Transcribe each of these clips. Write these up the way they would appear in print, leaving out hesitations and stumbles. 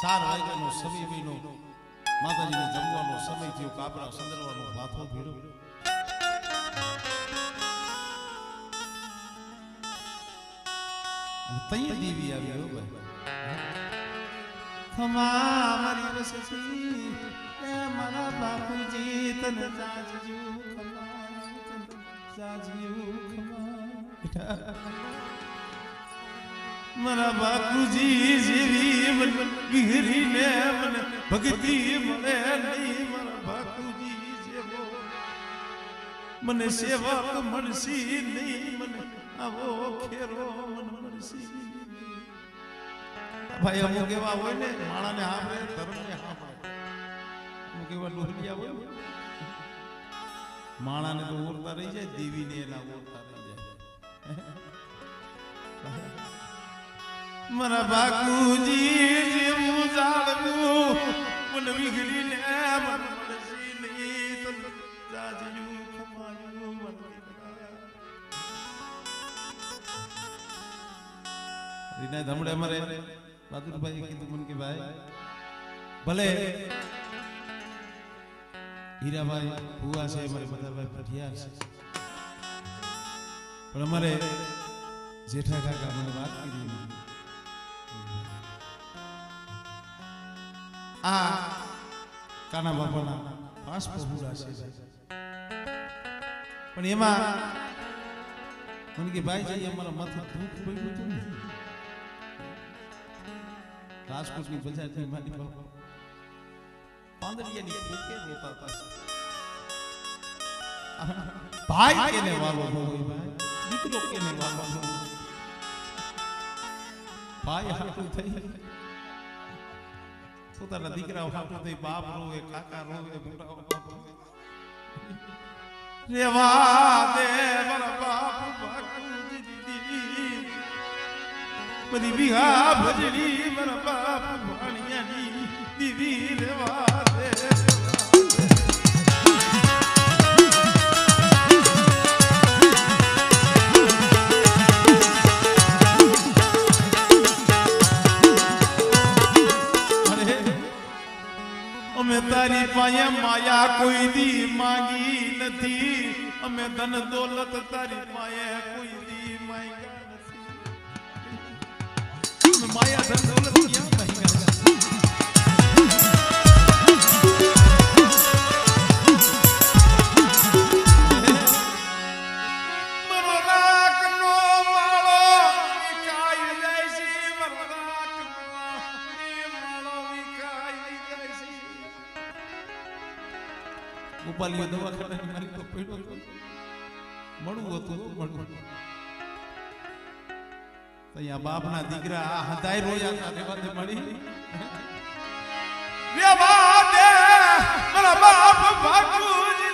4 વાગ્યાનો સમય બન્યો માતાજીને જમવાનો સમય થયો કાપરા સંદરવાનો માથો ભીડો તઈ દેવી આવી હો ભાઈ ખમા મારી વસતી એ મારા બાપુજી તને જાજુ ખમા તને જાજુ ખમા મારા બાપુજી જેવી મન વિહરીને મન ભક્તિ મળે નહીં મારા બાપુજી જેવો મને સેવક મળશી નહીં મને આવો ખેરો મન મળશી ભાઈ અમુક એવા હોય ને માણાને હાંભળે ધર્મને હાંભળે અમુક એવા લોહલિયા હોય માણાને તો ઓરતા રહી જાય દેવીને એના ઓરતા રહી જાય મારા બાપુજી જેવું જાળવું મને વિગડીને મન મળશી નહીં તો જાજ્યું ખમાયું મન રીના ધમડે મરે બહાદુરભાઈ કીધું મને કે ભાઈ ભલે હીરાભાઈ ભુવા છે અમારે બધા ભાઈ પઠિયાર છે પણ અમારે જેઠા કાકા મને વાત કરી આ કાના બાપાના 5 પહોળા છે પણ એમાં મને કે ભાઈ જઈ અમારા માથે દુઃખ પડ્યું હતું ને રાજકોટની બજારની મારી બાપા પાંદડિયાની ફૂકે રોતા હતા ભાઈ કેને વાલો ન હોય ભાઈ દીકરો કેને વાલો ન હોય ભાઈ હાટું થઈ પોતાના દીકરા હાટું થઈ બાપ રોવે કાકા રોવે મોટા બાપ રોવે રેવા દે મારા બાપ બાકુજી દીદી બધી વિહા ભજડી મારા બાપ ભાણિયાની દીદી રેવા દે અમે તારી પાસે માયા કોઈ દી માંગી નથી અમે ધન દોલત તારી પાસે કોઈ દી માંગ્યા નથી માયા ધન દોલત ક્યાં માંગ્યા ગોપાલીઓ દવાખાનાની માલિક તો પડ્યો મળવું હતું મળવું અહીંયા બાપના દીકરા આ હદાય રોયા હતા રેવાદે મળી રેવાદે મારા બાપ બાપુજી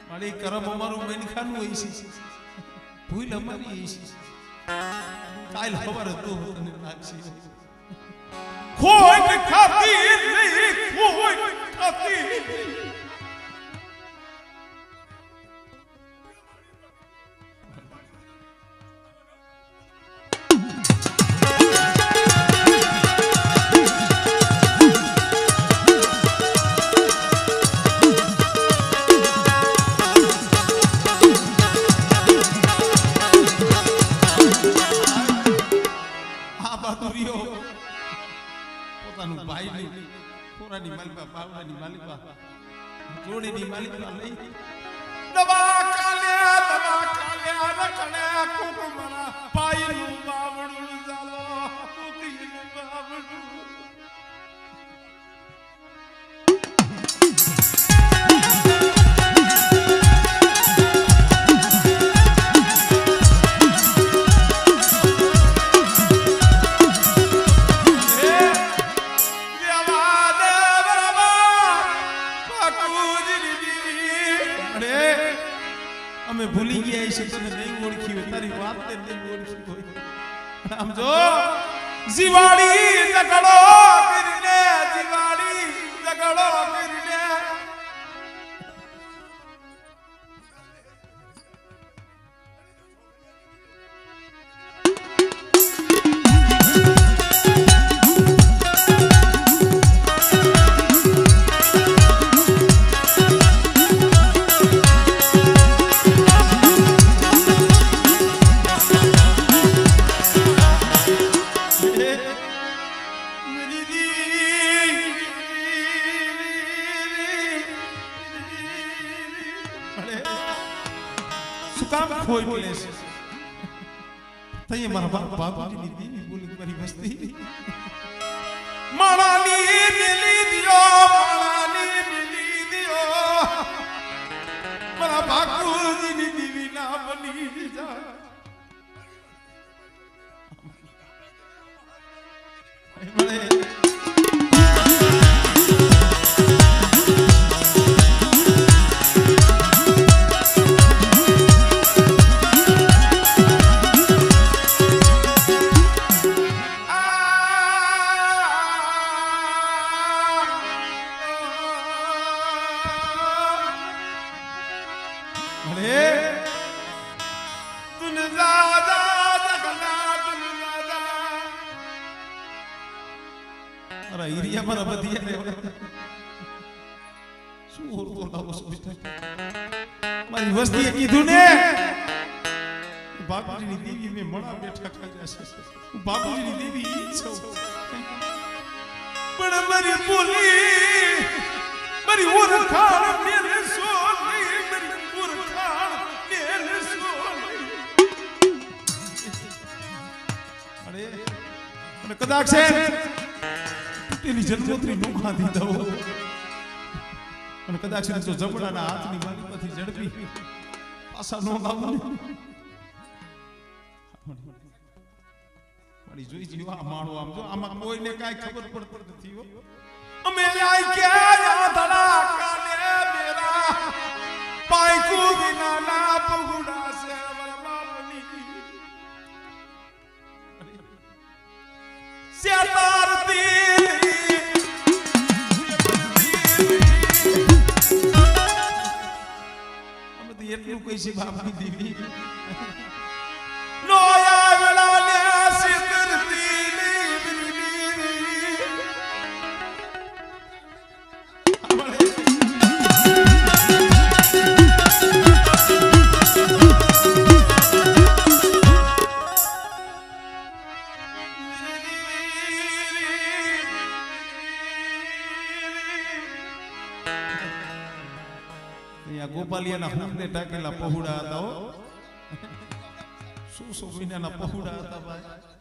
મારી કરમ અમારું મેનખાનું હોય છે ભૂલ અમારી છે કાલ ખબર હતું તને નાખી કોઈ ખાતી નહીં કોઈ ખાતી પોતાનું ભાઈ ખોરાની માલિકા બાવડાની માલિકા જોડીની માલિકા લઈ દવા કાલ્યા રખડે કુકુમરા પાયનું બાવડું જાલો કુકીનું બાવડું અમે ભૂલી ગયા છે તને નહીં ઓળખી હોય તારી વાત ને નહીં ઓળખી હોય આમ જો જીવાડી ઝઘડો કરીને જીવાડી ઝઘડો કરીને અરે શું કામ ખોઈ લેશે તઈએ મારા બાપુજીની દેવી બોલી મારી વસ્તી માણાની મિલી દિયો માણાની મિલી દિયો મારા બાપુજીની દેવી ના બની જા મારી વસ્તીએ કીધું ને બાપુજીની દેવી મેં મણા બેઠા કર્યા છે હું બાપુજીની દેવી ઈ છું પણ મારી બોલી મારી ઓળખાણ મેલે સોની મારી ઓળખાણ મેલે સોની અરે અને કદાચ છે તૂટેલી જન્મોત્રી નો ખાધી દઉં અને કદાચ જો જબડાના હાથની માલિકમાંથી ઝડપી પાછા નો લાવું મારી જોઈ જીવ આ માણો આમ જો આમાં કોઈને કાઈ ખબર પડતી નથી હો અમે આઈ કે આધડા કાને મેરા પાઈકુ વિના ના પગુડા સે વરમાની સેતારતી એટલું કઈ છે બાપની દેવી નો આવેલા ને સિદ્ધરતી ગોપાલિયાના હુંને ટાકેલા પહોળા હતા હો શું મહિનાના પહોળા હતા ભાઈ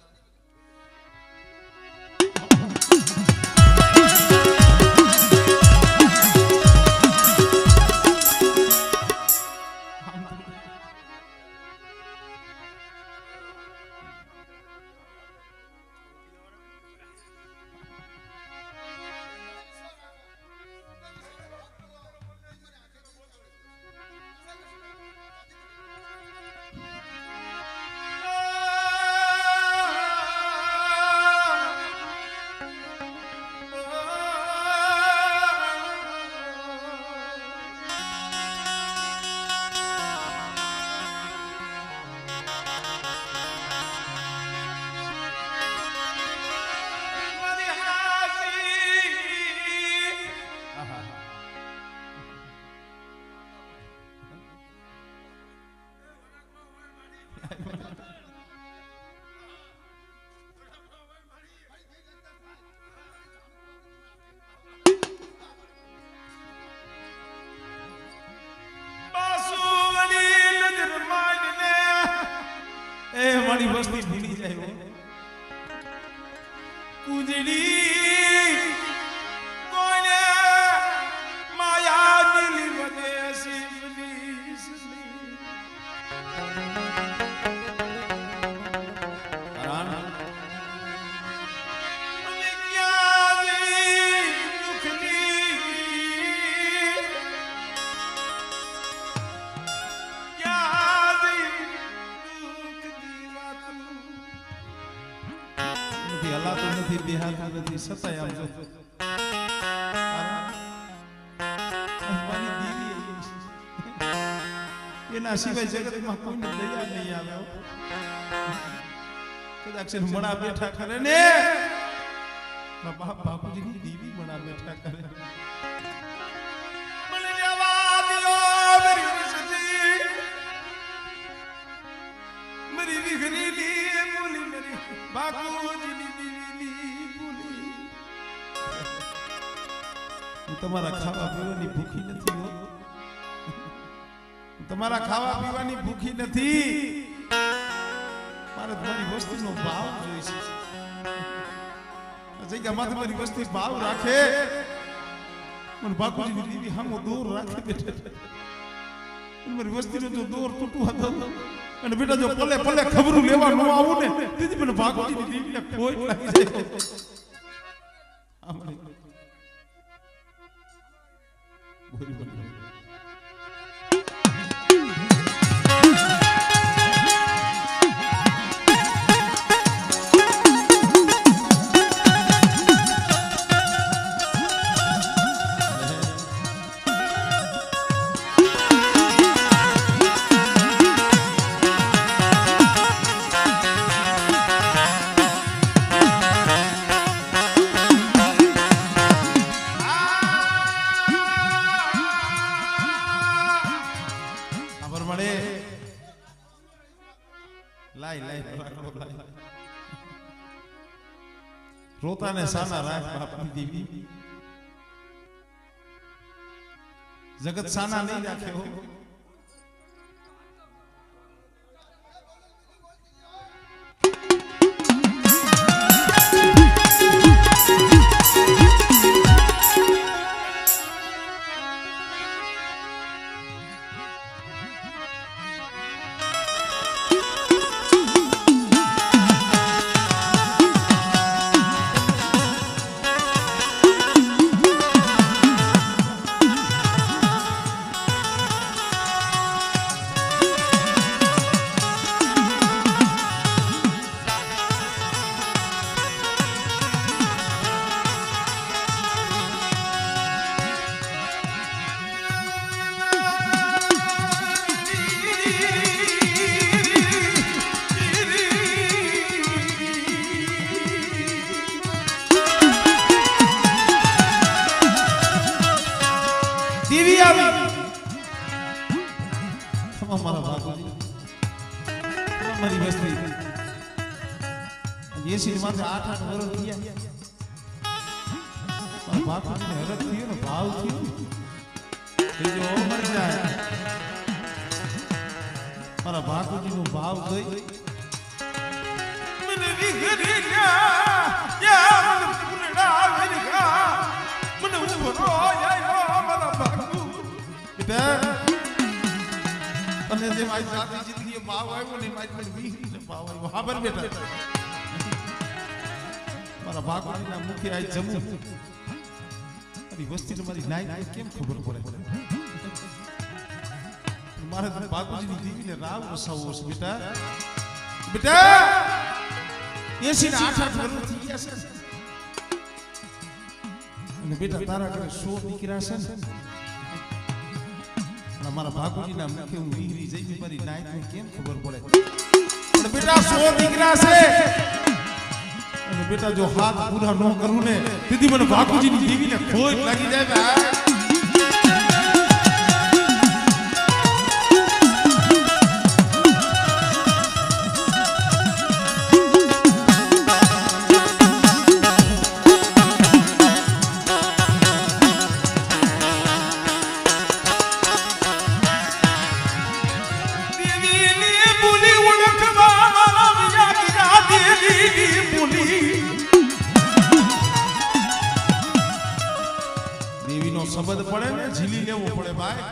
મારી વસ્તી ભૂલી જાય કુંજડી કોને માયા દિલ મને સિમલી હલાતું નથી બેહાતું નથી સતાય આમ જો એના સિવાય જગતમાં કોઈને દયા નહીં આવે કદાચ મણા બેઠા કરે ને બાપુજીની દેવી મણા બેઠા કરે मेरी विघरेली बोली मेरी बापूजीनी देवीनी बोली હું તમારા ખાવા પીવાની ભૂખી નથી હો તમારા ખાવા પીવાની ભૂખી નથી, મારે તમારી વસ્તીનો ભાવ જોઈશે. જગ્યામાં તમારી વસ્તી ભાવ રાખે, મને બાપુજીની દેવી હામો દોર રાખે બેઠે. મારી વસ્તીનો જો દોર તૂટવા દો અને બેટા જો પલે પલે ખબરું લેવા ન આવું ને તેથી મને બાપુજીની દેવીને કોઈ લાગી જાય. રોતા ને સાના રાખ બાપની દેવી, જગત સાના નહીં રાખે હો. મારા બાપુજી નો ભાવ જોઈ મને વિઘરી ગયા મને ફૂલડા વેરગા મને ઉભરો આયો મારા બાપુ બેટા અને જે મારી સાથી જિંદગી ભાવ આવ્યો ને મારી વિઘરી ભાવ આવ્યો. હા બર બેટા મારા બાપુજી ના મુખે આ જમુ મારી વસ્તી તમારી નાઈ કેમ ખબર પડે. મારે બાપુજીની દેવીને રાવ વસાવવો છે બેટા. બેટા 80 ને 8 વર્ષ થઈ ગયા છે અને બેટા તારા ઘરે 100 દીકરા છે ને મારા બાપુજીના મુખે હું વિહરી જઈ મારી નાઈ કેમ ખબર પડે. પણ બેટા 100 દીકરા છે અને બેટા જો હાથ પૂરા ન કરું ને તેથી મને બાપુજીની દેવીને ખોટ લાગી જાય. ભાઈ શબ્દ પડે ને ઝીલી લેવો પડે ભાઈ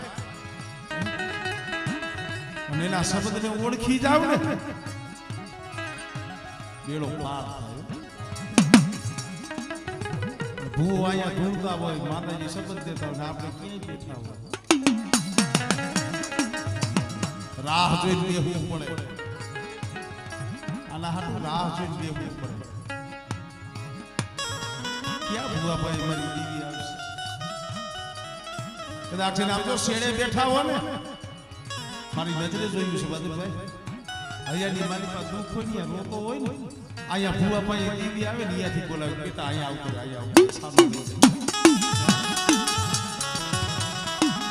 અને એના શબ્દને ઓળખી જાવ ને બેડો પાર થાય. ભૂ અહીંયા ઢૂંઢતા હોય માતાજી શબ્દ દેતા હોય આપણે ક્યાંય બેઠા હોય રાહ જોઈને બેહવું પડે. આના હાટું રાહ જોઈને બેહવું પડે. ક્યાં ભૂવા ભાઈ મારી દીવી આવશે કદાચ આમ જો શેડે બેઠા હો ને મારી નજરે જોયું છે બહાદુરભાઈ હૈયાની મારી પાસે દુઃખ હોય ને રોતો હોય ને અહીંયા ભૂવા પાસે દીવી આવે ને અહીંયાથી બોલાવે બેટા અહીંયા આવતો અહીંયા આવું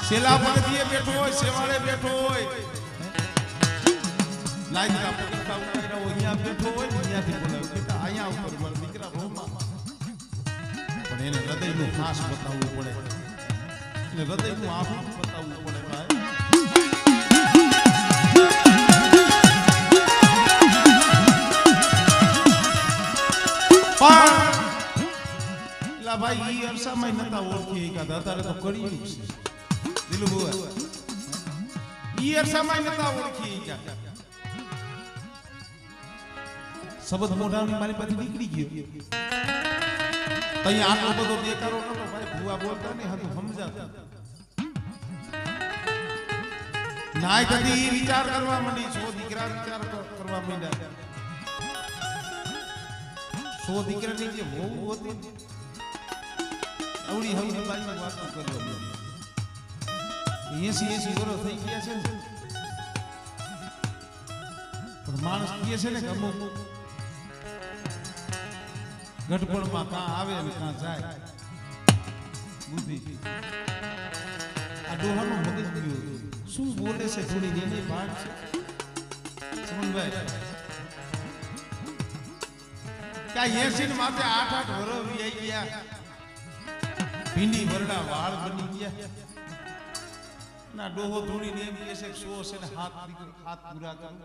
સેલા પગથીએ બેઠો હોય સેવાળે બેઠો હોય લાઈના પગથા ઉતાર્યા હોય અહીંયા બેઠો હોય ને અહીંયાથી બોલાવે બેટા અહીંયા આવતો મારા દીકરા રોમાં પણ એને હૃદયનું ખાસ બતાવવું પડે. હૃદયનું આભૂત બતાવવું પડે ભાઈ. સમય નતા ઓળખી કે અત્યારે તો કર્યું છે દિલુભુઆ ઈ સમય નતા ઓળખી કે શબ્દ મોઢાની મારી પાસે નીકળી ગયો તઈ આટલો બધો દેકારો નતો ભાઈ ભુવા બોલતા ને હતું સમજાતા નાય કદી વિચાર કરવા માંડી સો દીકરા વિચાર કરવા માંડ્યા સો દીકરાની જે વહુ હતી આવડી હવની બાઈની વાત કરવાની 80 વર્ષ થઈ ગયા છે પણ માણસ કહે છે ને કે અમુક ગઢપણમાં કાં આવે ને કાં જાય બુદ્ધિ આ ડોહાનું મગજ ગયું શું બોલે છે થોડી એની વાત છે સમનભાઈ ક્યાં 80 માથે 8 વર્ષ વી ગયા ભીંડી વરડા વાળ બની ગયા ના ડોહો ધૂણીને એમ કહે છે કે 100 છે ને હાથ પૂરા કરો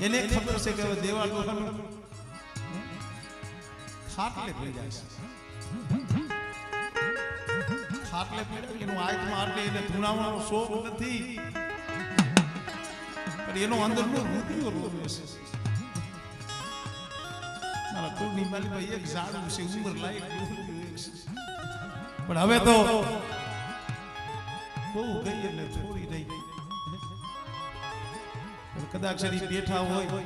એને ખબર છે કે દેવા ડોહાનું ખાટલે પડી જાય છે ખાટલે પડી એનું આત્મા એટલે એને ધૂણાવાનો શોખ નથી પણ એનો અંદરનો હૃદય રોવે છે મારા કુળની માલીમાં એક ઝાડું છે ઉંમર લાયક પણ હવે તો બહુ ગઈ એટલે થોડી રહી ગઈ કદાચ શરીર બેઠા હોય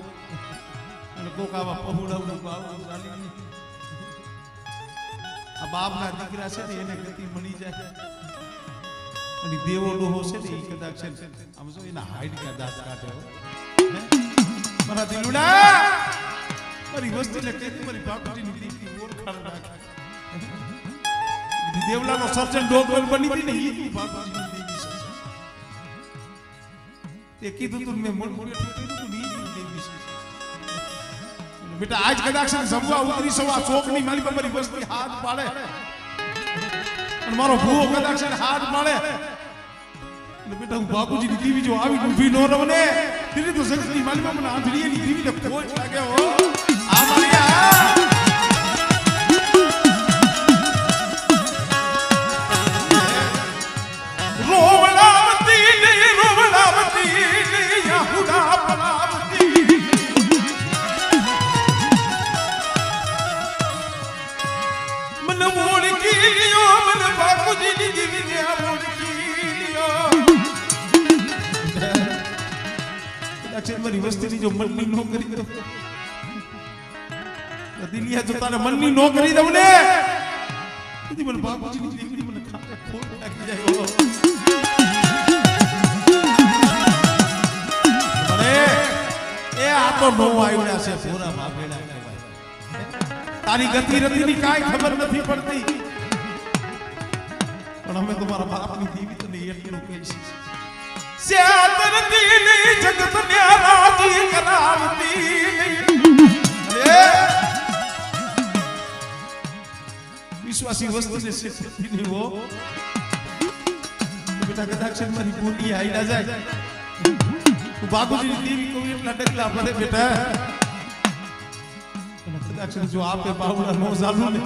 અને કોક આવા પહોળાવનું બાવળું ચાલી આ બાપના દીકરા છે ને એને ગતિ મળી જાય અને દેવો ડોહો છે ને એ કદાચ છે આમ જો એના હાઈટ કા દાંત કાઢે મારા દિલુડા મારી વસ્તીને કહેતી મારી બાપજીની દીકરી ઓળખાણ રાખે દેવલાનો સર્જન ડોગર બની હતી ને એ બાપજીની દેવી છે તે કીધું તું મેં મોડ બેટા આજ કદાચ જમવા ઉતરી સવા ચોકની મારી પર મારી વસ્તી હાથ પાડે અને મારો ભૂવો કદાચ હાથ પાડે એટલે બેટા હું બાપુજીની દીવી જો આવી ઊભી નો રહું ને દીદી તો જગતની માલીમાં મને આંધળીની દીવીને ખોજ લાગે હો આ માલિયા મારી વસ્તીની જો મનની નો કરી દો દિલિયા જો તારે મનની નો કરી દઉં ને દીદી મને બાપુજીની દીકરી મને ખાતે ખોટ લાગી જાય અરે એ આ તો નો આવ્યા છે પૂરા બાપેડા કહેવાય તારી ગતિ રતિની કાઈ ખબર નથી પડતી પણ અમે તમારા બાપની દીવી તને એટલું કહીશું સ્યાતર દીલી જગત ન્યારાજી કરાવતી અરે વિશ્વાસી વસ્તુને સિદ્ધતી ની હો બેટા કદાચ મારી બોલી આઈ ના જાય તું બાપુજીની દેવી કોઈ એટલા ડગલા ભરે બેટા કદાચ જો આપે બાવડા નો ચાલુ ને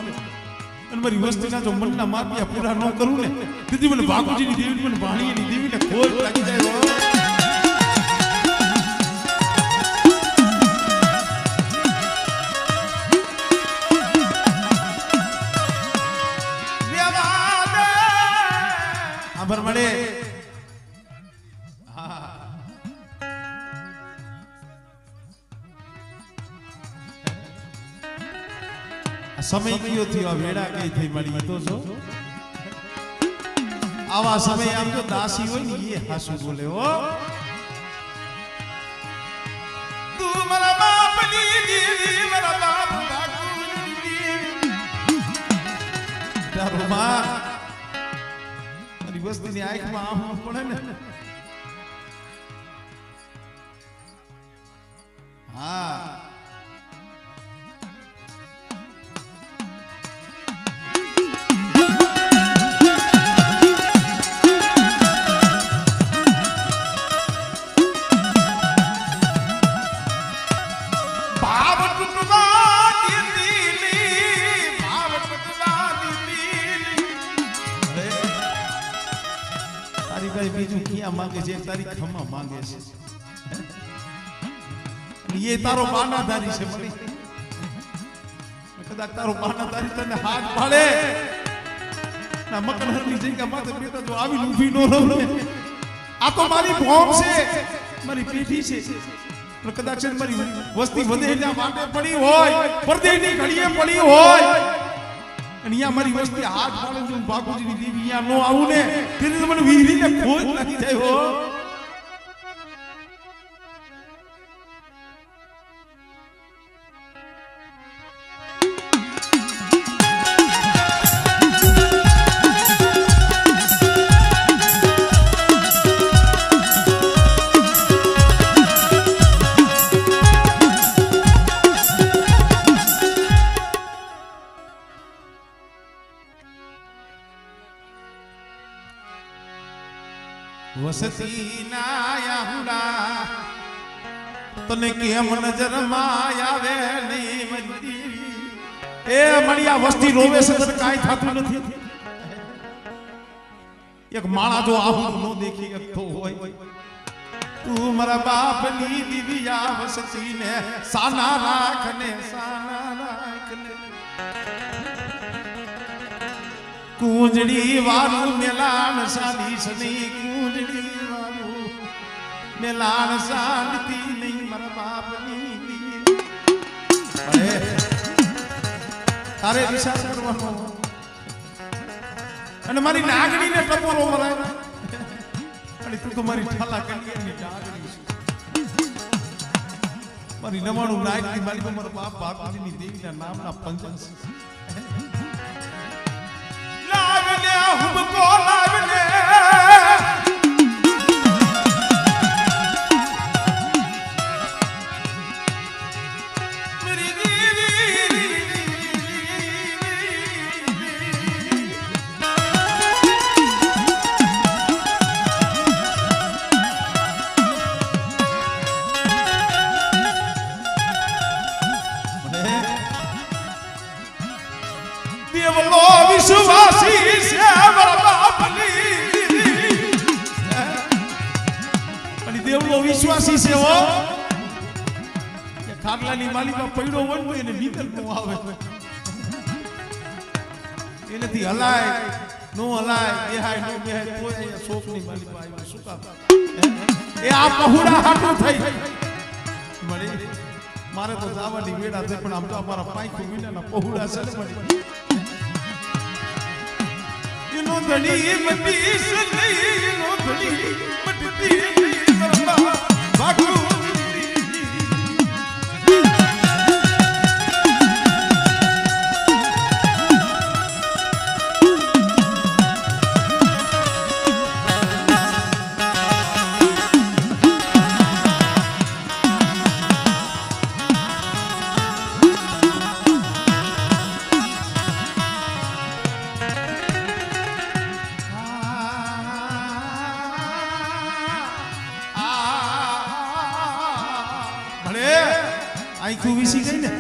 અને મારી વસ્તીના જો મનના માપિયા પૂરા ન કરું ને દીદી મને બાપુજીની દેવી મને ભાણીની દેવીને ખોટ લાગી જાય આભાર મળે સમય કયો થયો આ વેડા કઈ થઈ મળી તો જો આવા સમય આમ તો દાસી હોય ને એ હાસુ બોલે હો તું મારા બાપની દીવી મારા બાપ તારો માં મારી વસ્તીની આંખમાં આમ પડે ને હા બીજું ક્યાં માંગે છે તારી ખમા માંગે છે એ તારો બાનાધારી છે મળી કદાચ તારો બાનાધારી તને હાથ પાડે ના મકનહરની જગ્યા માથે બેટા જો આવી ઊભી નો રહો ને આ તો મારી ભોમ છે મારી પેઢી છે પણ કદાચ મારી વસ્તી વધે એટલા માટે પડી હોય પરદેની ઘડીએ પડી હોય અને અહીંયા મારી વસ્તી હાથ પાડે જો બાપુજીની દેવી અહીંયા નો આવું ને તેથી મને વીરીને ખોજ નથી થઈ હો વસતી ના હુડા તને કેમ નજર માં આવે નહીં મંદી એ મણિયા વસ્તી રોવે છે તને કાઈ થાતું નથી એક માણા જો આવું નો દેખી શકતો હોય તું મારા બાપની દીવિયા વસતી ને સાના રાખ ને કુંજડી વાળું મેલાણ સાલી સની કુંજડી વાળું મેલાણ સાલતી નહીં મારા બાપની તારે વિચાર કરવાનો અને મારી નાગણીને ટપોરો મરાય અને તું તો મારી ઠાલા કન્યાની નાગણી મારી નવાણું નાગની મારી મારા બાપ બાપજીની દેવીના નામના પંજન લાવને હુમકો લાવને મેરી દેવી દેવલો વિશ્વાસી છે મારા બાપની અને દેવલો વિશ્વાસી છે હો કે ખાટલાની માલિકા પડ્યો હોય ને એને નીકળ નો આવે એનેથી હલાય નો હલાય બેહાય નો બેહાય કોઈ અહીંયા શોકની માલિકા આવ્યો શું કામ એ આ પહુડા હાટું થઈ મળી મારે તો જાવાની વેડા છે પણ આમ તો અમારા પાંખું વિનાના પહુડા છે ને મળી નો ધણી મટી સલી નો ધણી મટતી મરવા બાકુ આંખું વીસી ગઈ ને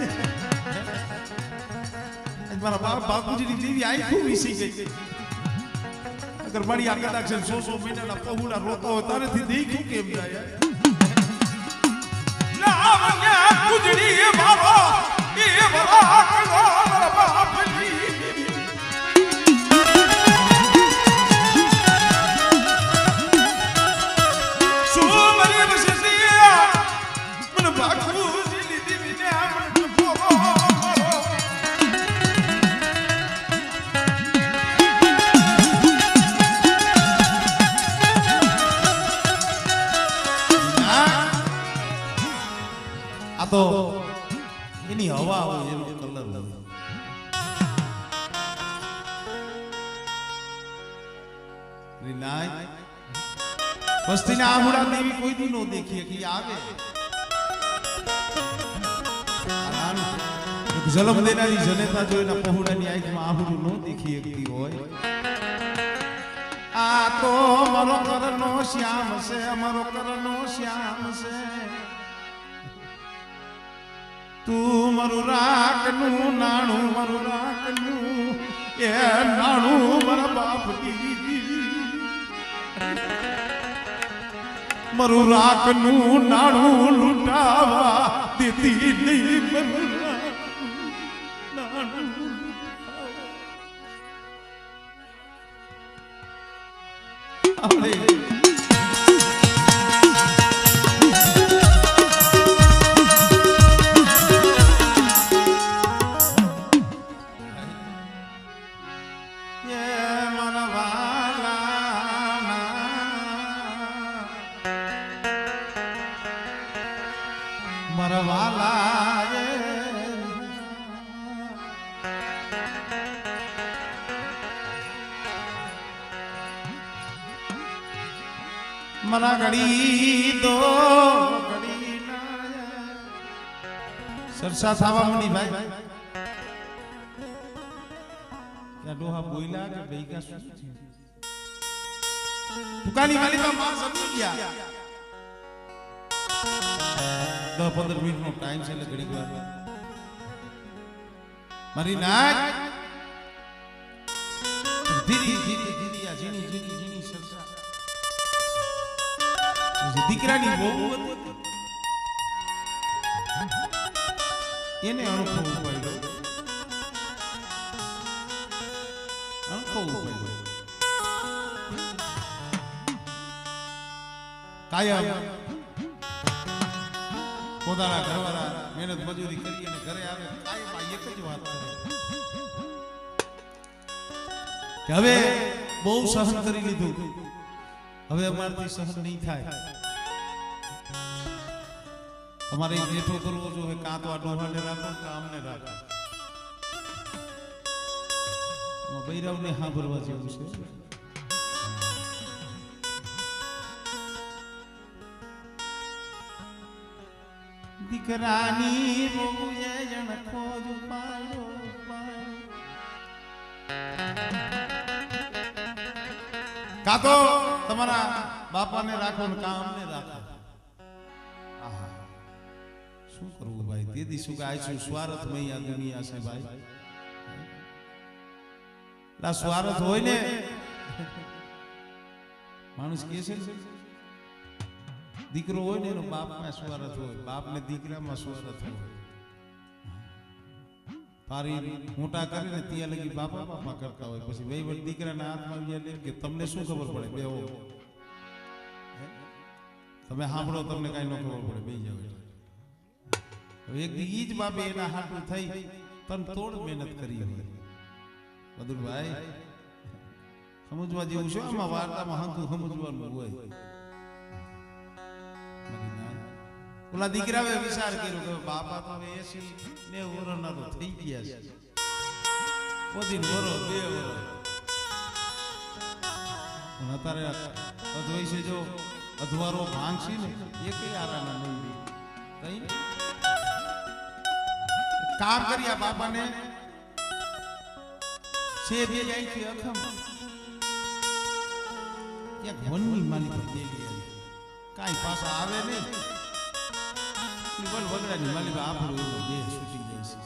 મારા બાપ બાપુજીની દેવી આંખું વીસી ગઈ અગર મારી આ કદાચ 100 મહિનાના પહુડા રોતા હોય તારેથી દેખ્યું કેમ જાય લાવણ્યા કુજડી મારો એ બરા કળો મારા બાપની તો એની હવા હોય એનો કલર હોય રીનાય વસ્તીના આહુડા દેવી કોઈ દી નો દેખીએ કે આવે જલમ દેનારી જનેતા જોઈને પહોળાની આંખમાં આહુડું નો દેખી એકતી હોય આ તો મારો કરનો શ્યામ છે મારો કરનો શ્યામ છે તું મારું રાખનું નાણું મારું રાખનું એ નાણું મારા બાપની મારું રાખનું નાણું લૂંટાવા દીધી નહીં मना घड़ी दो घड़ी सरसा थावा मुनी भाई क्या डोहा बोइला के बेई का सुन दुकानी वाली का मां समझ गया 10-15 मिनट નો ટાઈમ છે એટલે ઘડીક વાર મારી નાક ધીરી ધીરી ધીરી આ જીની જીની જીની સરસા દીકરાની બહુ એને અણખો ઉપાડ્યો કાયમ પોતાના ઘરવાળા મહેનત મજૂરી કરી અને ઘરે આવે કાયમ આ એક જ વાત કરે કે હવે બહુ સહન કરી લીધું હવે અમારથી સહન નહીં થાય તમારે જેઠો કરવો જોઈએ કાં તો આ ડોહાને રાખો કાં અમને રાખો બૈરાવને સાંભળવા જેવું છે દીકરાની બહુએ જણખો પાયો કાં તો તમારા બાપાને રાખો ને કાં અમને રાખો શું કરવું ભાઈ દીદી શું કે આઈશું સ્વાર્થ મય આ દુનિયા છે ભાઈ લા સ્વાર્થ હોય ને માણસ કે છે દીકરો હોય ને એનો બાપમાં સ્વાર્થ હોય બાપને દીકરામાં સ્વાર્થ હોય પારી મોટા કરે ને ત્યાં લગી બાપા બાપા કરતા હોય પછી વહીવટ દીકરાના હાથમાં આવી જાય કે તમને શું ખબર પડે બેહો તમે સાંભળો તમને કાઈ ન ખબર પડે બેહી જાવ એક દી ઈ જ બાપે એના હાથું થઈ તન તોડ મહેનત કરી હોય બદુભાઈ સમજવા જેવું છે આમાં વાર્તામાં હંતું સમજવાનું હોય ઓલા દીકરાએ વિચાર કર્યો કે બાપા તો 80-90 વર્ષના તો થઈ ગયા છે પોતી વરો 2 વરો પણ અત્યારે અધવઈ છે જો અધવારો ભાંગશી ને એ કઈ આરાના નહીં કઈ કામ કર્યા બાપાને છે બે જાય છે અખમ એક વનની માલિક દેલી કાઈ પાછા આવે નહીં વગડાની માલિક આપણું એવું દેહ છૂટી જાય છે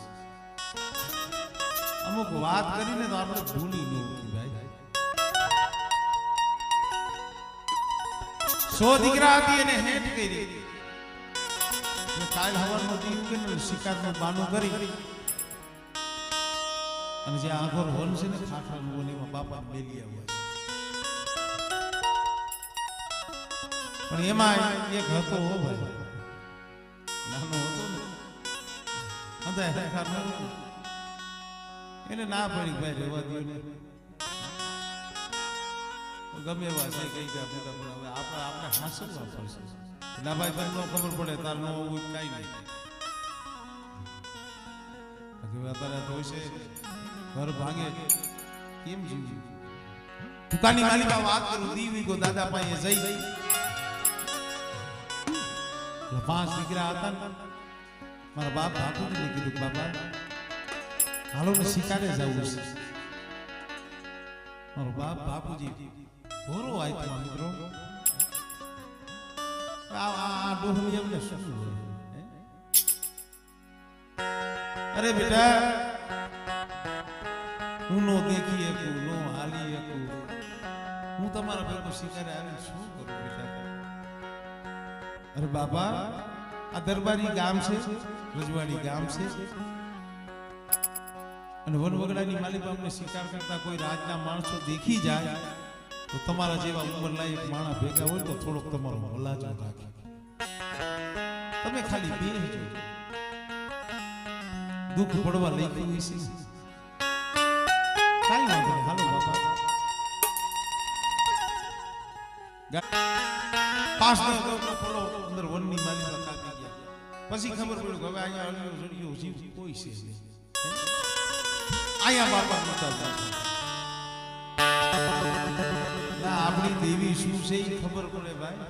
અમુક વાત કરીને તો આપણે ભૂલી ન ભાઈ 100 દીકરા હતી એને હેઠ કરી કાલ હવારમાં દીવ કે શિકારનું બાનું કરી અને જે આખોર વન છે ને ખાખરાનું વન એમાં બાપા બેલિયા હોય પણ એમાં એક હતો હો ભાઈ નાનો હતો ને એને ના પડી ભાઈ રહેવા દો ને ગમે એવા છે કઈ ગયા મોટા મોટા આપણે હાંસવા પડશે ના ભાઈ તમને ખબર પડે તાર નો કઈ નહીં હવે અત્યારે જોઈશે ઘર ભાંગે કેમ જીવવું દુકાની માલિકા વાત કરું દીવી ગો દાદા પાસે જઈ 5 દીકરા હતા મારા બાપ બાપુજીને કીધું બાબા હાલો ને શિકારે જવું છે મારો બાપ બાપુજી હોરો આપ્યો મિત્રો આ ડોહલી એમને શું અરે બેટા હું નો દેખી એકું નો હાલી એકું હું તમારા ભેગો શિકારે આવી શું કરું બેટા અરે બાબા આ દરબારી ગામ છે રજવાડી ગામ છે અને વનવગડાની માલિકા અમને શિકાર કરતા કોઈ રાજના માણસો દેખી જાય તો તમારા જેવા ઉંમરલાયક માણસ ભેગા હોય તો થોડોક તમારો હલાજો રાખે તમે ખાલી બેહજો દુઃખ પડવા લઈ ગયું છે કાઈ વાંધો નહીં હાલો બાબા પાસ નો પડો અંદર વનની માલિકા કાપી ગયા પછી ખબર પડી કે હવે અહીંયા અલ્યો જડિયો જીવ કોઈ છે આયા બાપા નતા ના આપણી દેવી શું છે એ ખબર પડે ભાઈ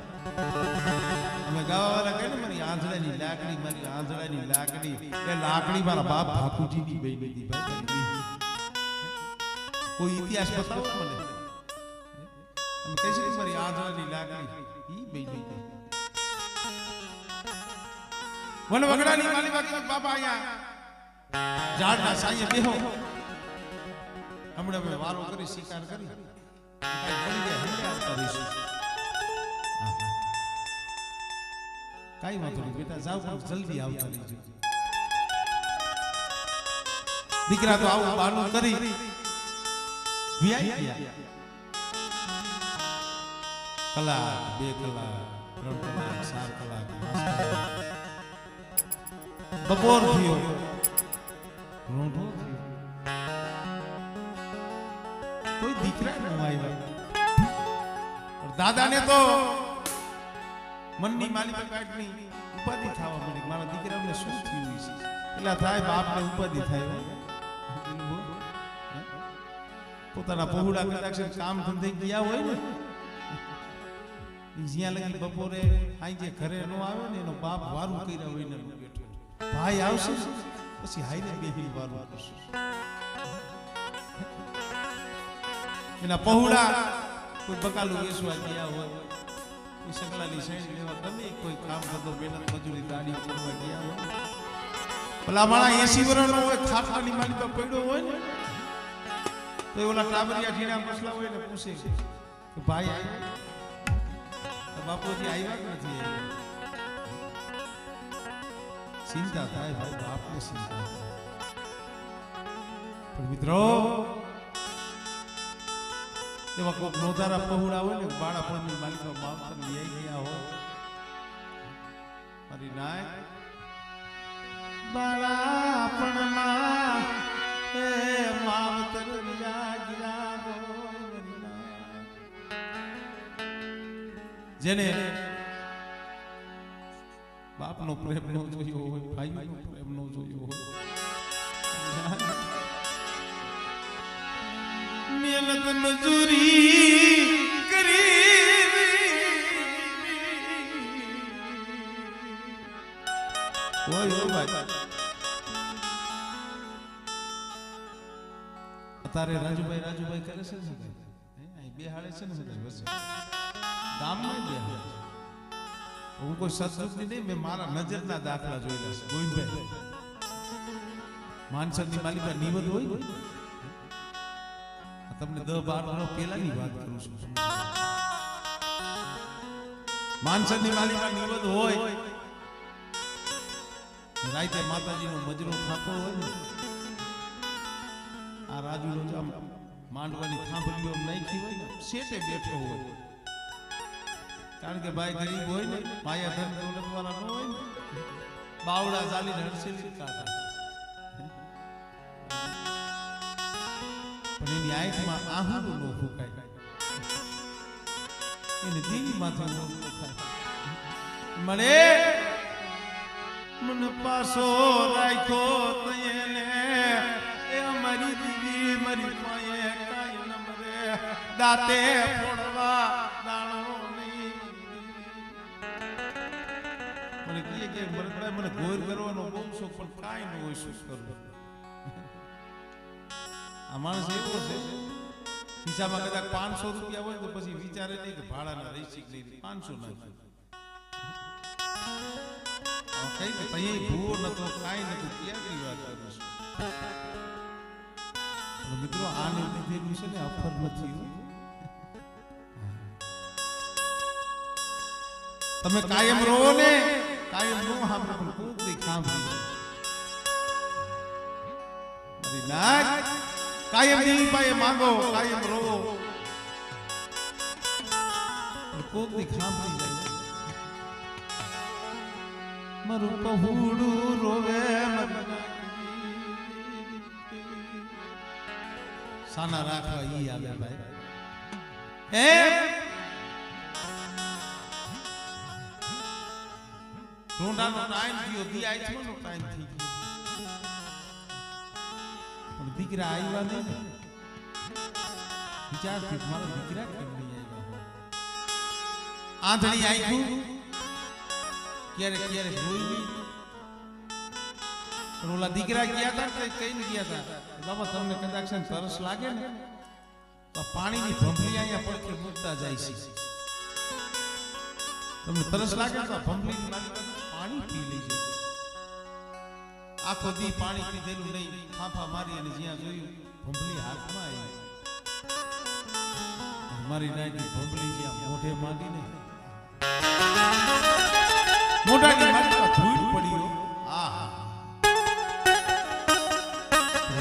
અમે ગાવાવાળા કહે ને મારી આંધળાની લાકડી એ લાકડી મારા બાપ ઠાકુરજીની બની હતી ભાઈ કોઈ ઇતિહાસ બતાવો મને અમે કહે છે મારી આંધળાની લાકડી ઈ બની હતી વનવગડાની માલિકા બાપા અહીંયા ઝાડના સાયે બેહો હમણાં અમે વારો કરી શિકાર કરી કાઈ વાંધો નહીં બેટા જાવ જલ્દી આવતા રહેજો દીકરા તો આવું બાનું કરી વિયાઈ ગયા કલાક 2 કલાક 3 કલાક 4 કલાક બપોર થયો રોંઢો થયો કોઈ દીકરા ન આવ્યા દાદાને તો મનની માલિકા કાઢની ઉપાધિ થવા મળી મારા દીકરાને શું થયું છે એટલા થાય બાપને ઉપાધિ થાય પોતાના પહોળા કદાચ કામ ધંધે ગયા હોય ને જ્યાં લગી બપોરે આઈ ઘરે નો આવે ને એનો બાપ વારું કર્યા હોય ને બેઠો ભાઈ આવશે પછી હાઈને બેહી વારું કરશે એના પહોળા કોઈ બકાલું વેચવા ગયા હોય કોઈ સકલાની શેણ લેવા ગમે કોઈ કામ કરતો મહેનત મજૂરી દાડી કરવા ગયા હોય ભલા માણા 80 વર્ષનો હોય ખાટલાની માલિકા પડ્યો હોય ને તો ઓલા ટાબરિયા ઢીણા મસલા હોય ને પૂછે કે ભાઈ આવ્યા બાપુજી આવ્યા કે નથી ચિંતા થાય ભાઈ બાપને ચિંતા પણ મિત્રો એવા કોક નોધારા પહોળા હોય ને બાળાપણની માલિકા માવતર લઈ ગયા હોય મારી નાય બાળાપણમાં એ માવતર ગયા જેને બાપનો પ્રેમ નો જોયો હોય ભાઈનો પ્રેમ નો જોયો હોય મહેનત મજૂરી કરી હોય ભાઈ અત્યારે રાજુભાઈ કરે છે ને બેહાડે છે ને બસ ગામમાં બેહાડે હું કોઈ સત્સંગની નહીં મેં મારા નજરના દાખલા જોયેલા છે ગોવિંદભાઈ માનસરની માલિકા નિવદ હોય તમને 10-12 વર્ષ પહેલાની વાત કરું છું માનસરની માલિકા નિવદ હોય રાતે માતાજીનો મજરો ખાતો હોય ને આ રાજુનો જામ માંડવાની થાંભલીઓ નાખી હોય ને શેઠે બેઠો હોય કારણ કે ભાઈ ગરીબ હોય ને માયા ધન દોલત વાળા ન હોય ને બાવડા ચાલીને હરસેલી કાઢે પણ એની આંખમાં આહુડું નો ફૂંકાય એને દીવી માથે નો થાય મળે મન પાસો રાખો તયને એ મારી દીવી મારી માએ કાઈ ન મરે દાતે ફોડવા દાણો નહીં મને કીએ કે ભરતભાઈ મને ગોર કરવાનો બહુ શોખ પણ કાઈ ન હોય શું કરું આ માણસ એવો છે ખિસ્સામાં કદાચ 500 રૂપિયા હોય તો પછી વિચારે નહીં કે ભાડાના રહીશીક નહીં 500 નાખ્યું કઈ કે તઈ ભૂવો નતો કાઈ નતું ક્યાંની વાત કરું છું મિત્રો આને લીધેલું છે ને અફર નથી તમે કાયમ રહો ને કાયમ નો સાંભળો પણ ખૂબ દે સાંભળી અરે નાક કાયમ ની પાએ માંગો કાયમ રહો ખૂબ દે સાંભળી જાય મારું પહુડું રોવે સાના રાખવા ઈ આવે ભાઈ હે રોંડાનો ટાઈમ થયો દી આઈ નો ટાઈમ થઈ ગયો પણ દીકરા આવ્યા નહીં વિચારથી મારા દીકરા કેમ નહીં આવ્યા આંધળી આંખું ક્યારે ક્યારે જોઈ ઓલા દીકરા ગયા હતા કે કઈ ગયા હતા બાબા તમને કદાચ તરસ લાગે ને તો પાણીની ભંભલી અહીંયા પડખે મૂકતા જાય છે તમને તરસ લાગે તો ભંભલીની પાણી પી લેજો આખો દી પાણી પીધેલું નહીં ફાફા મારી અને જ્યાં જોયું ભંભલી હાથમાં આવી મારી નાની ભંભલી જ્યાં મોઢે માંડીને મોઢાની માથે ધૂળ પડ્યો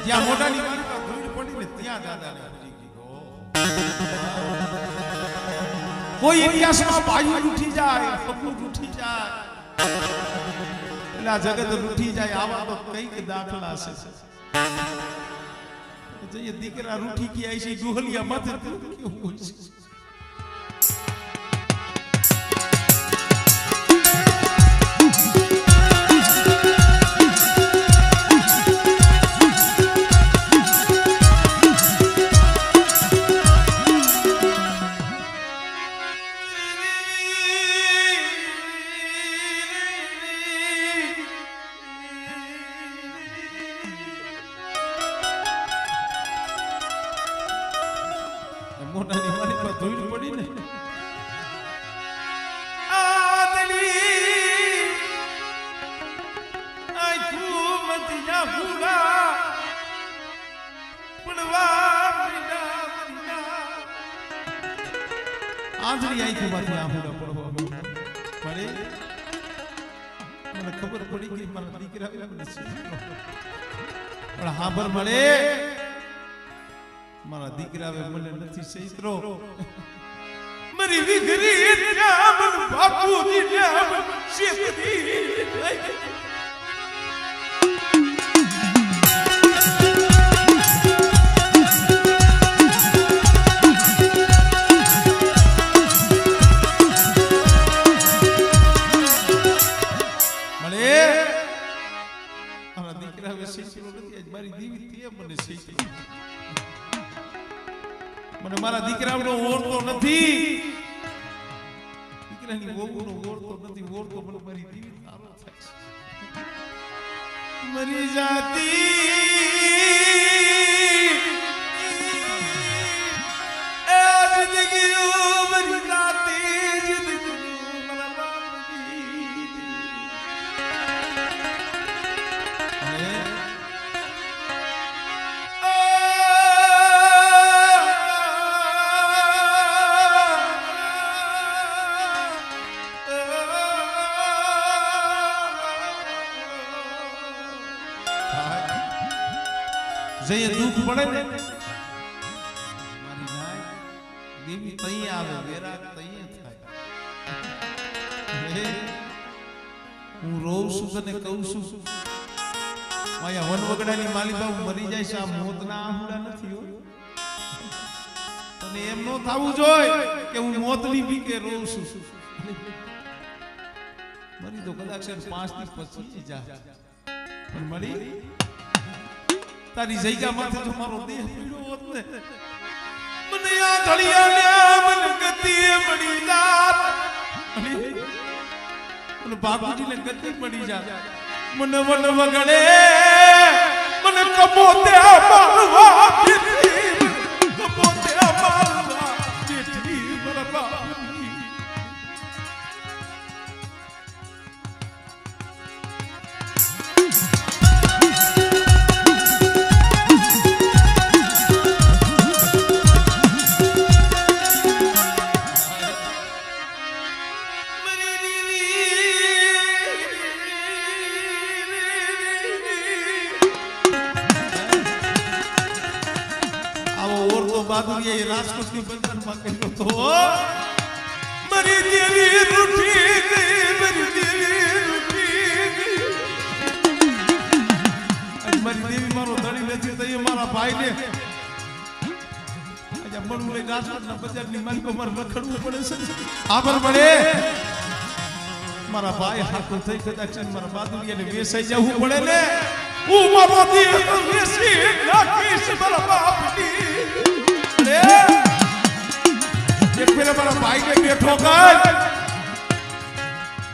જ્યાં મોઢાની માથે ધૂળ પડીને ત્યાં દાદાને પૂજી ગયો કોઈ ઇતિહાસમાં બાયુ ઉઠી જાય સબૂત ઉઠી જાય એટલે આ જગત ઉઠી જાય આવા તો કઈક દાખલા છે જઈએ દીકરા રૂઠી ગયા છે ડુહલિયા માથે કેવું હોય છે મોટાની મારી પર ધૂળ પડી ને આદલી આઈ ખૂબ મતિયા ભૂલા પડવા મહિના આંધળી આઈ ખૂબ મતિયા ભૂલા પડવા પડે મને ખબર પડી કે મારા દીકરા મને પણ હાબર મળે મારા દીકરા હવે મને નથી સૈત્રો મારી વિગરી નામ બાપુજી નામ શેખી મળે મારા દીકરા હવે સૈત્રો નથી આજ મારી દીવી તે મને સૈત્રો મને મારા દીકરાનો ઓળતો નથી દીકરાની વહુનો ઓળતો નથી ઓળતો મને મારી દીવી તારો થાય મરી જાતી એ જિંદગી મરી જાતી જિંદગી મારા બાપજી જઈએ દુઃખ પડે ને મારી નાય દેવી તઈ આવે વેરા તઈ થાય હું રોઉં છું તને કહું છું માયા વનવગડાની માલિકા મરી જાય છે આ મોતના આહુડા નથી હો તને એમ નો થાવું જોઈએ કે હું મોતની બીકે રોઉં છું મરી તો કદાચ 5 થી પછી જા પણ મળી તારી જગ્યા માથે જો મારો દેહ પીડ્યો હોત ને મને આ ધડિયાને મન ગતિ મળી જાત મને બાપુજીને ગતિ મળી જાત મને વન વગડે મને કપોતે મારવા પીતી કપોતે મારવા પીતી બરબા બાદુરીએ રાજકોટની બજારમાં કહ્યો તો મરી દેવી રૂઠી ગઈ મરી દેવી રૂઠી ગઈ મરી દેવી મારો ધણી નથી તો એ મારા ભાઈને આજે મણું લઈ રાજકોટના બજારની માલિકો મારે રખડવું પડે છે આબર પડે મારા ભાઈ હાથો થઈ કદાચ મારા બાદુરીને વેસાઈ જવું પડે ને હું મારો દેહ વેસી નાખીશ મારા બાપની એક ફેરે મારા ભાઈને બેઠો કર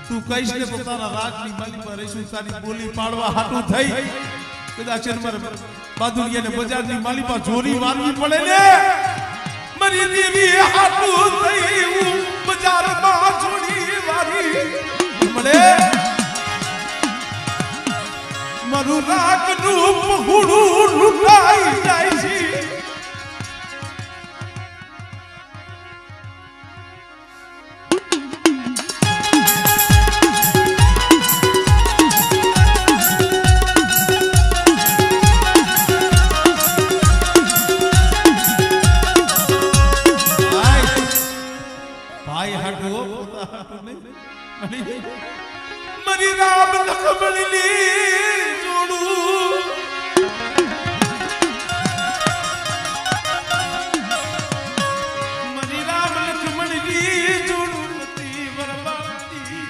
તું કહીશ કે પોતાના રાજની માલી પર રહીશું તારી બોલી પાડવા હાટું થઈ કદાચ મારા બાદુરિયાને બજારની માલી પર જોરી મારવી પડે ને મરી દેવી હાટું થઈ હું બજારમાં જોડી મારી મળે મારું રાખનું પહોળું લૂંટાઈ જાય છે મરી રામ લખમણની જોડું મરી રામ લખમણની જોડું નથી બરબાદી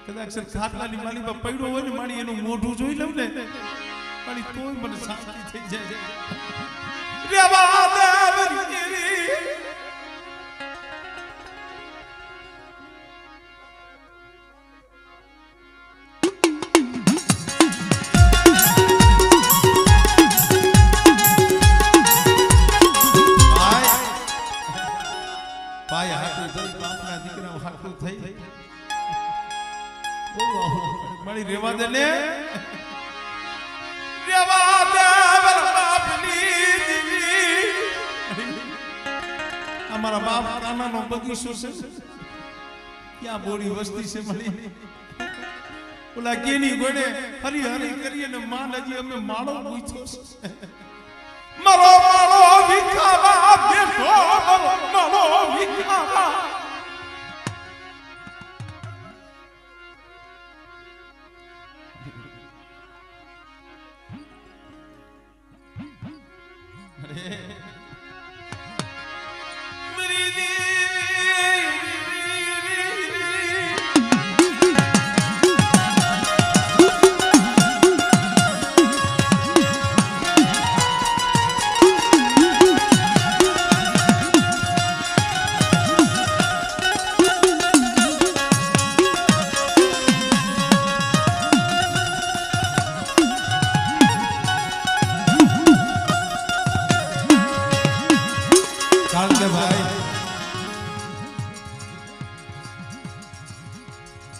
કદાચ ખાટલાની માલી પર પડ્યો હોય ને મારી એનું મોઢું જોઈ લઉં ને મારી તોય મને શાંતિ થઈ જાય રેવા દેવરી ભાઈ હાટું થઈ બાપના દીકરા હાટું થઈ મારી રેવા દે ને રેવા દે બાપની દીવી અમારા બાપ કાનાનો બગીચો છે ક્યાં બોડી વસ્તી છે મારી ઓલા કેની ગોડે હરી હરી કરીને માન હજી અમે માળો પૂછ્યો છે મારો માળો વિખાવા બેઠો માળો વિખાવા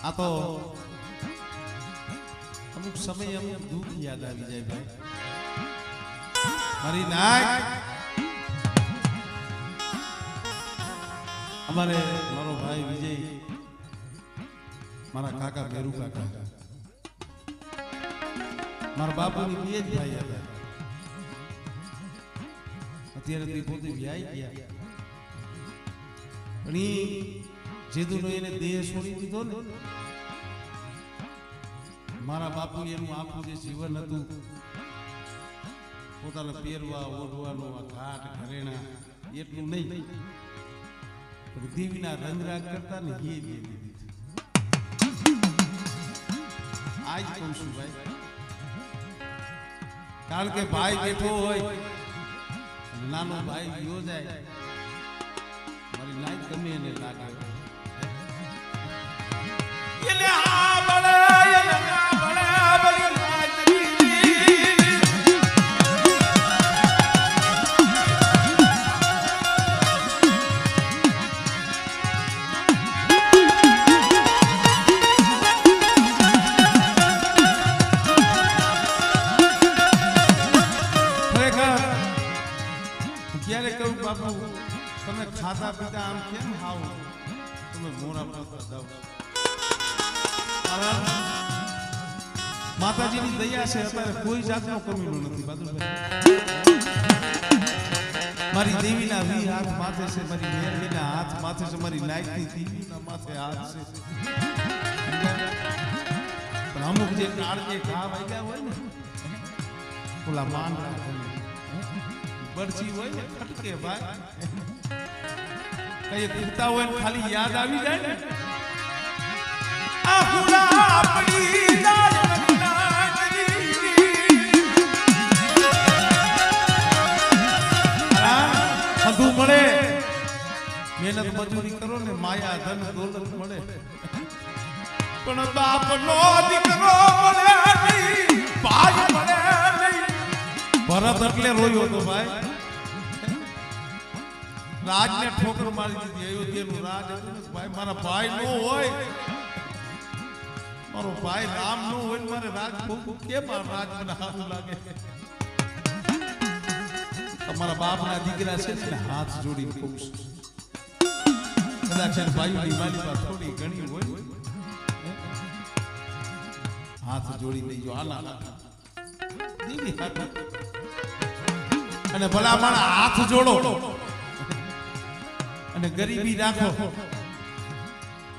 આ તો અમુક સમય અમુક દુઃખ યાદ આવી જાય ભાઈ મારી નાક અમારે મારો ભાઈ વિજય મારા કાકા મેરુ કાકા મારા બાપુની બે જ ભાઈ હતા અત્યારે તો પોતે વ્યાઈ ગયા પણ જેદુનો એને દેહ છોડી દીધો ને મારા બાપુ એનું આખું જે જીવન હતું પોતાના પહેરવા ઓઢવાનો આ ઘાટ ઘરેણા એટલું નહીં પણ દેવીના રંગરાગ કરતા ને એ દે દીધી આજ કહું છું ભાઈ કારણ કે ભાઈ બેઠો હોય નાનો ભાઈ ગયો જાય મારી લાઈફ ગમે એને લાગે એને આ બળે એને આ બળે બળી લાઈફ તમે ખાતા પીતા આમ કેમ ખાવ તમે મોરા પર જાવ માતાજીની દયા છે અત્યારે કોઈ જાતનો કમીનો નથી મારી દેવીના વી હાથ માથે છે મારી મેરડીના હાથ માથે છે મારી લાઈટની દેવીના માથે હાથ છે પણ અમુક જે કાળજે ઘા વાગ્યા હોય ને ઓલા માંડલા બરછી હોય ને ફટકે ભાઈ કઈ કીધતા હોય ને ખાલી યાદ આવી જાય ને આહુડા આપણી જાય બધું મળે મહેનત મજૂરી કરો ને માયા ધન દોલત મળે પણ બાપનો દીકરો મળે નહીં ભાઈ મળે નહીં ભરત એટલે રોયો તો ભાઈ રાજને ઠોકર મારી દીધી અયોધ્યાનું રાજ હતું ને ભાઈ મારા ભાઈ નો હોય મારો ભાઈ રામ નો હોય મારે રાજ કેમ રાજ મને સારું લાગે તમારા બાપના દીકરા છે ને હાથ જોડી કહું છું કદાચ ભાઈઓની માલિકા થોડી ઘણી હોય હાથ જોડી દેજો આના દીવી હાથ અને ભલા મારા હાથ જોડો અને ગરીબી રાખો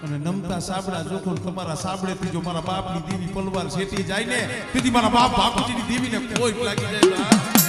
અને નમતા સાબડા જોખો તમારા સાબડેથી જો મારા બાપની દેવી પલવાર છેટી જાય ને તેથી મારા બાપ બાપુજીની દેવીને કોઈ લાગી જાય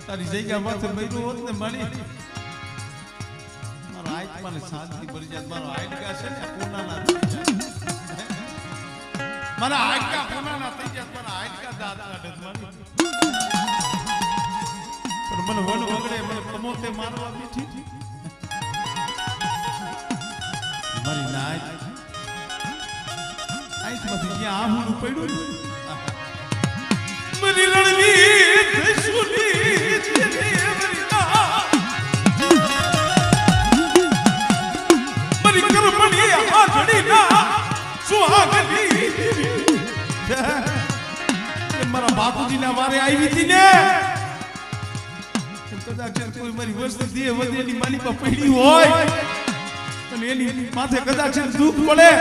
તારી જગ્યા માથે બૈરું હોત ને મારી મારા આત્માને શાંતિ મળી જાય મારો આટકા છે ને કોનાના થઈ જાય મારા આટકા કોનાના થઈ જાય મારા આટકા દાંત કાઢે મારી પણ મને વન વગડે મને કમોતે મારવા બેઠી મારી નાચ આઈમાંથી જ્યાં આહુનું પડ્યું મરી રણવીર સુની મરી કરમણી આઠડી ના સુહાગની મારા બાપુજીના વારે આવી હતી ને કદાચ કોઈ મારી વસ્તુ દે વધેની માલિકા પડી હોય અને એની માથે કદાચ દુઃખ પડે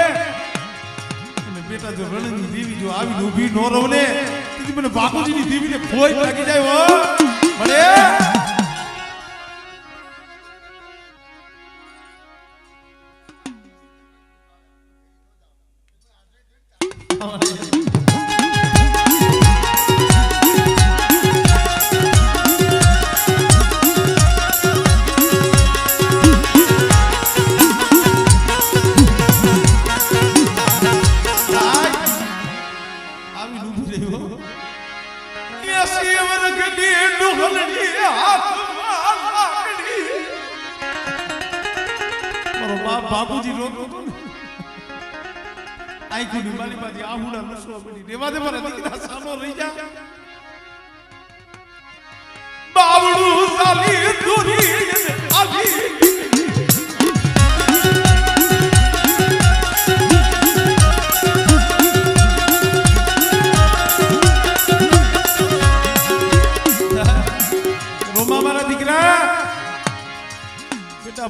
બેટા જો રણની દેવી જો આવી ઊભી નો રહે તેથી મને બાપુજીની દેવીને કોઈ લાગી જાય હો મળે બાપુજી રોતો તો ને આઈ કુડી મારી બાજી આહુડા નસવા પડી રેવા દે મારા દીકરા સાનો રહી જા બાવડું લાલી દુરી આલી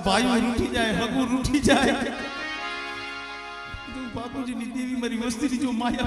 भाई रूठी जाए हगू रूठी जाए तो बापूजी नी देवी मारी वस्ती जो माया